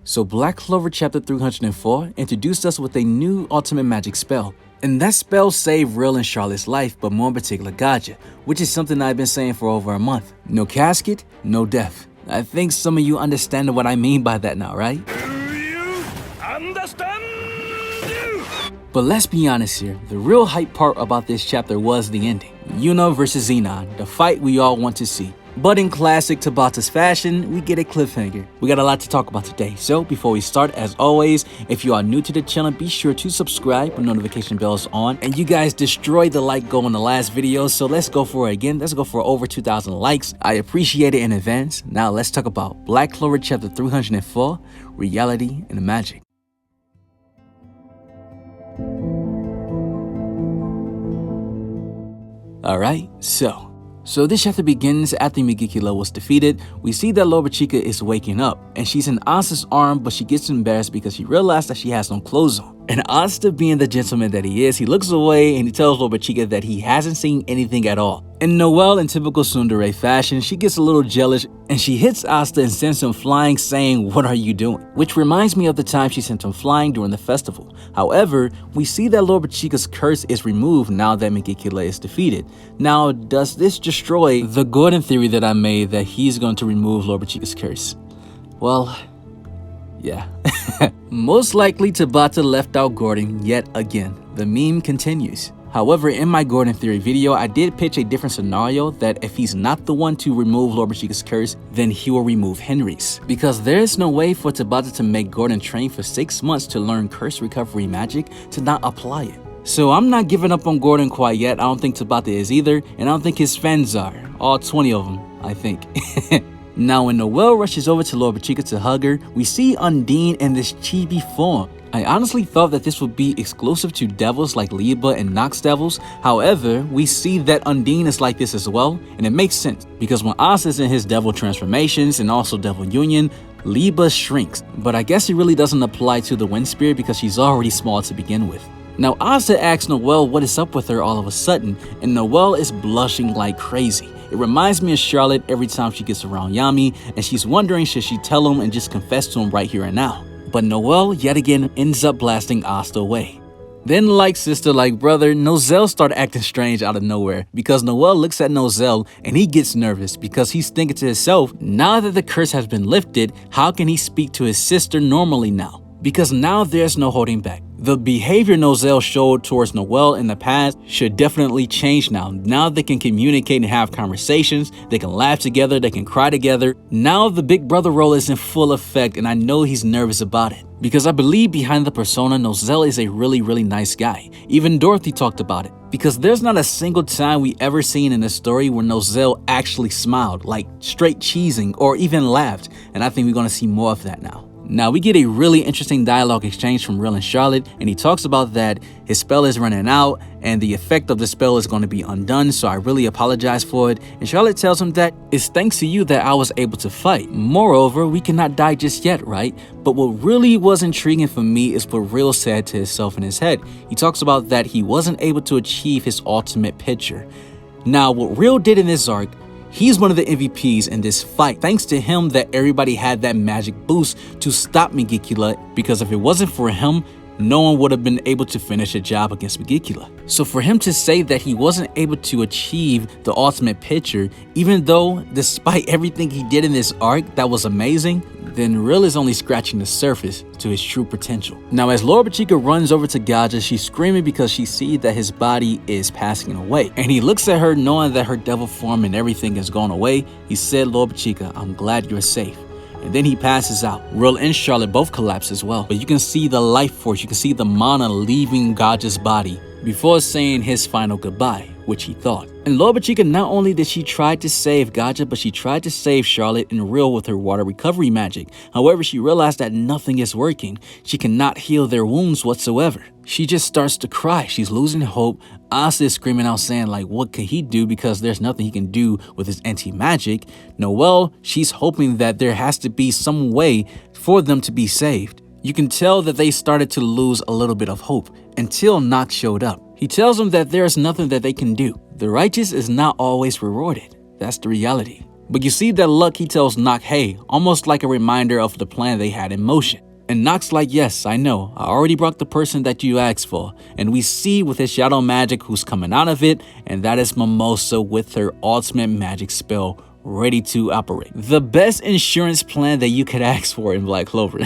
So Black Clover Chapter 304 introduced us with a new ultimate magic spell. And that spell saved Rill and Charlotte's life, but more in particular Gaja, which is something I've been saying for over a month. No casket, no death. I think some of you understand what I mean by that now, right? Do you understand? But let's be honest here, the real hype part about this chapter was the ending. Yuno versus Zenon, the fight we all want to see. But in classic Tabata's fashion, we get a cliffhanger. We got a lot to talk about today, so before we start, as always, if you are new to the channel, be sure to subscribe with notification bells on. And you guys destroyed the like goal in the last video, so let's go for it again. Let's go for over 2,000 likes. I appreciate it in advance. Now let's talk about Black Clover Chapter 304, Reality and Magic. Alright, so this chapter begins after Megicula was defeated. We see that Loropechika is waking up, and she's in Asta's arm, but she gets embarrassed because she realized that she has no clothes on. And Asta, being the gentleman that he is, he looks away and he tells Loropechika that he hasn't seen anything at all. And Nozel, in typical tsundere fashion, she gets a little jealous and she hits Asta and sends him flying, saying, "What are you doing?" Which reminds me of the time she sent him flying during the festival. However, we see that Loropechika's curse is removed now that Megicula is defeated. Now, does this destroy the Gordon theory that I made that he's going to remove Loropechika's curse? Well, yeah. Most likely Tabata left out Gordon yet again. The meme continues. However, in my Gordon theory video, I did pitch a different scenario that if he's not the one to remove Loropechika's curse, then he will remove Henry's. Because there's no way for Tabata to make Gordon train for 6 months to learn curse recovery magic to not apply it. So I'm not giving up on Gordon quite yet. I don't think Tabata is either, and I don't think his fans are. All 20 of them, I think. Now, when Nozel rushes over to Loropechika to hug her, we see Undine in this chibi form. I honestly thought that this would be exclusive to devils like Liba and Nox devils. However, we see that Undine is like this as well, and it makes sense because when Asta is in his devil transformations and also devil union, Liba shrinks. But I guess it really doesn't apply to the wind spirit because she's already small to begin with. Now, Asta asks Nozel what is up with her all of a sudden, and Nozel is blushing like crazy. It reminds me of Charlotte every time she gets around Yami, and she's wondering should she tell him and just confess to him right here and now. But Nozel yet again ends up blasting Asta away. Then, like sister, like brother, Nozel started acting strange out of nowhere because Nozel looks at Nozel and he gets nervous because he's thinking to himself, now that the curse has been lifted, how can he speak to his sister normally now? Because now there's no holding back. The behavior Nozel showed towards Nozel in the past should definitely change now. Now they can communicate and have conversations, they can laugh together, they can cry together. Now the big brother role is in full effect and I know he's nervous about it. Because I believe behind the persona, Nozel is a really nice guy. Even Dorothy talked about it. Because there's not a single time we ever seen in a story where Nozel actually smiled, like straight cheesing or even laughed. And I think we're going to see more of that now. Now, we get a really interesting dialogue exchange from Rill and Charlotte, and he talks about that his spell is running out and the effect of the spell is going to be undone, so I really apologize for it. And Charlotte tells him that it's thanks to you that I was able to fight. Moreover, we cannot die just yet, right? But what really was intriguing for me is what Rill said to himself in his head. He talks about that he wasn't able to achieve his ultimate picture. Now, what Rill did in this arc, he's one of the MVPs in this fight. Thanks to him that everybody had that magic boost to stop Megicula, because if it wasn't for him, no one would have been able to finish the job against Megicula. So for him to say that he wasn't able to achieve the ultimate picture, even though despite everything he did in this arc that was amazing, then Rill is only scratching the surface to his true potential. Now, as Loropechika runs over to Gaja, she's screaming because she sees that his body is passing away. And he looks at her knowing that her devil form and everything has gone away. He said, "Loropechika, I'm glad you're safe." And then he passes out. Rill and Charlotte both collapse as well. But you can see the life force, you can see the mana leaving Gaja's body before saying his final goodbye, which he thought. And Loropechika, not only did she try to save Gaja, but she tried to save Charlotte and Rill with her water recovery magic. However, she realized that nothing is working. She cannot heal their wounds whatsoever. She just starts to cry. She's losing hope. Asta is screaming out saying like, what could he do, because there's nothing he can do with his anti-magic. Nozel, she's hoping that there has to be some way for them to be saved. You can tell that they started to lose a little bit of hope until Nox showed up. He tells them that there is nothing that they can do. The righteous is not always rewarded. That's the reality. But you see that Lucky tells Nock hey, almost like a reminder of the plan they had in motion. And Nock's like, yes, I know, I already brought the person that you asked for. And we see with his shadow magic who's coming out of it, and that is Mimosa with her ultimate magic spell ready to operate. The best insurance plan that you could ask for in Black Clover.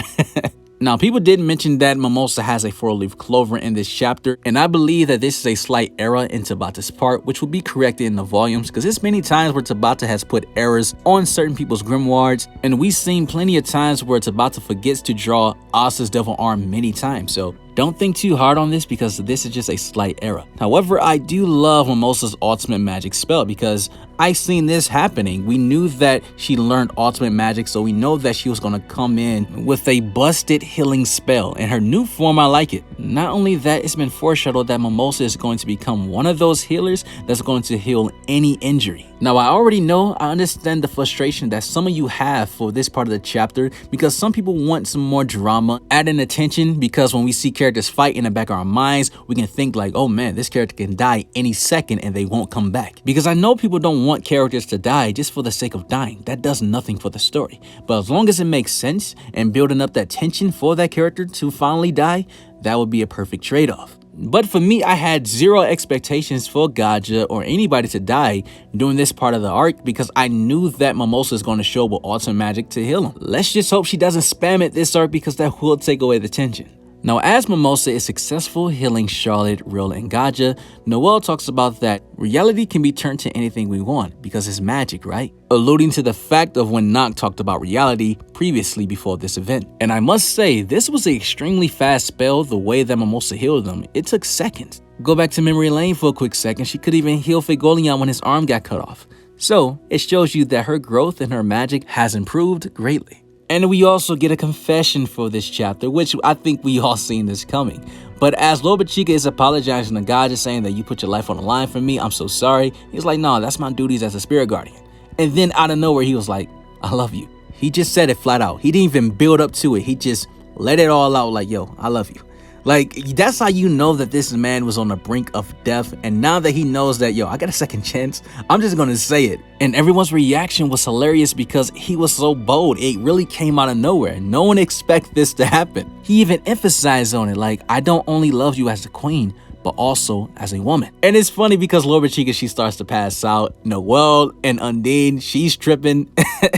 Now, people did mention that Mimosa has a 4-leaf clover in this chapter, and I believe that this is a slight error in Tabata's part, which will be corrected in the volumes, because there's many times where Tabata has put errors on certain people's grimoires, and we've seen plenty of times where Tabata forgets to draw Asa's devil arm many times, so don't think too hard on this because this is just a slight error. However, I do love Mimosa's ultimate magic spell because I've seen this happening. We knew that she learned ultimate magic, so we know that she was going to come in with a busted healing spell. In her new form, I like it. Not only that, it's been foreshadowed that Mimosa is going to become one of those healers that's going to heal any injury. Now, I already know, I understand the frustration that some of you have for this part of the chapter because some people want some more drama, adding attention, because when we see characters fight in the back of our minds, we can think like, oh man, this character can die any second and they won't come back. Because I know people don't want characters to die just for the sake of dying. That does nothing for the story. But as long as it makes sense and building up that tension for that character to finally die, that would be a perfect trade-off. But for me, I had zero expectations for Gaja or anybody to die during this part of the arc because I knew that Mimosa is going to show with ultimate magic to heal him. Let's just hope she doesn't spam it this arc because that will take away the tension. Now, as Mimosa is successful healing Charlotte, Rill, and Gaja, Nozel talks about that reality can be turned to anything we want because it's magic, right? Alluding to the fact of when Nock talked about reality previously before this event. And I must say, this was an extremely fast spell the way that Mimosa healed them. It took seconds. Go back to memory lane for a quick second. She could even heal Fegolion when his arm got cut off. So, it shows you that her growth and her magic has improved greatly. And we also get a confession for this chapter, which I think we all seen this coming. But as Loropechika is apologizing to God, just saying that you put your life on the line for me, I'm so sorry. He's like, no, that's my duties as a spirit guardian. And then out of nowhere, he was like, I love you. He just said it flat out. He didn't even build up to it. He just let it all out like, yo, I love you. Like, that's how you know that this man was on the brink of death. And now that he knows that, yo, I got a second chance, I'm just going to say it. And everyone's reaction was hilarious because he was so bold. It really came out of nowhere. No one expected this to happen. He even emphasized on it, like, I don't only love you as a queen, but also as a woman. And it's funny because Loropechika, she starts to pass out. Nozel and Undine, she's tripping.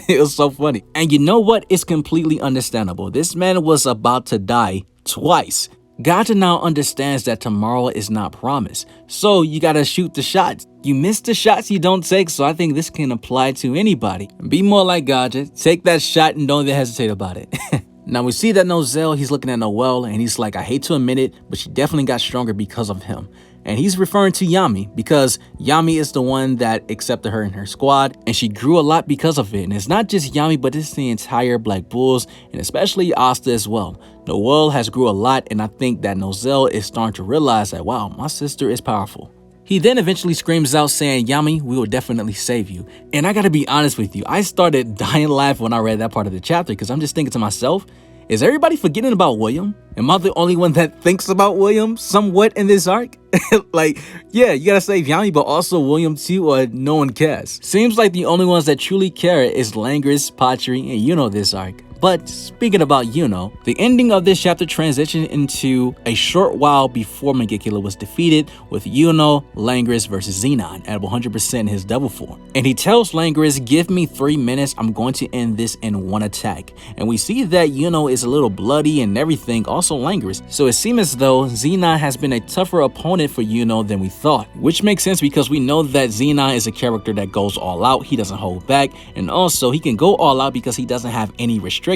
It was so funny. And you know what? It's completely understandable. This man was about to die twice. Gaja now understands that tomorrow is not promised, so you gotta shoot the shots. You miss the shots you don't take, so I think this can apply to anybody. Be more like Gaja, take that shot and don't even hesitate about it. Now we see that Nozel, he's looking at Noel and he's like, I hate to admit it, but she definitely got stronger because of him. And he's referring to Yami because Yami is the one that accepted her in her squad and she grew a lot because of it. And it's not just Yami, but it's the entire Black Bulls and especially Asta as well. Noel has grew a lot and I think that Nozel is starting to realize that, wow, my sister is powerful. He then eventually screams out saying, Yami, we will definitely save you. And I gotta be honest with you, I started dying laughing when I read that part of the chapter because I'm just thinking to myself, is everybody forgetting about William? Am I the only one that thinks about William somewhat in this arc? Like, yeah, you gotta save Yami, but also William too, or no one cares. Seems like the only ones that truly care is Langris, Patri, and Yuno this arc. But speaking about Yuno, the ending of this chapter transitioned into a short while before Megicula was defeated with Yuno Langris versus Zenon at 100% in his devil form. And he tells Langris, give me 3 minutes, I'm going to end this in one attack. And we see that Yuno is a little bloody and everything, also Langris. So it seems as though Zenon has been a tougher opponent for Yuno than we thought. Which makes sense because we know that Zenon is a character that goes all out, he doesn't hold back, and also he can go all out because he doesn't have any restrictions.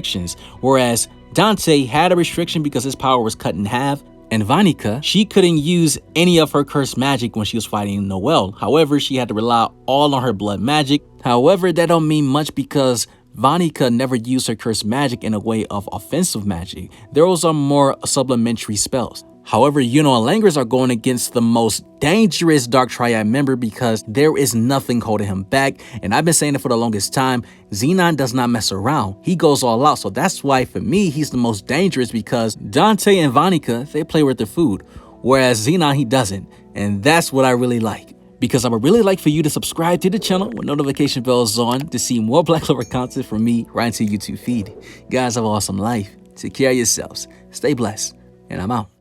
Whereas Dante had a restriction because his power was cut in half, and Vanica, she couldn't use any of her cursed magic when she was fighting Noel. However, she had to rely all on her blood magic. However, that don't mean much because Vanica never used her cursed magic in a way of offensive magic. Those are more supplementary spells. However, Yuno and Langris are going against the most dangerous Dark Triad member because there is nothing holding him back. And I've been saying it for the longest time, Zenon does not mess around. He goes all out. So that's why for me, he's the most dangerous because Dante and Vanica, they play with their food. Whereas Zenon, he doesn't. And that's what I really like. because I would really like for you to subscribe to the channel with notification bells on to see more Black Clover content from me right into your YouTube feed. Guys, have an awesome life. Take care of yourselves. Stay blessed. And I'm out.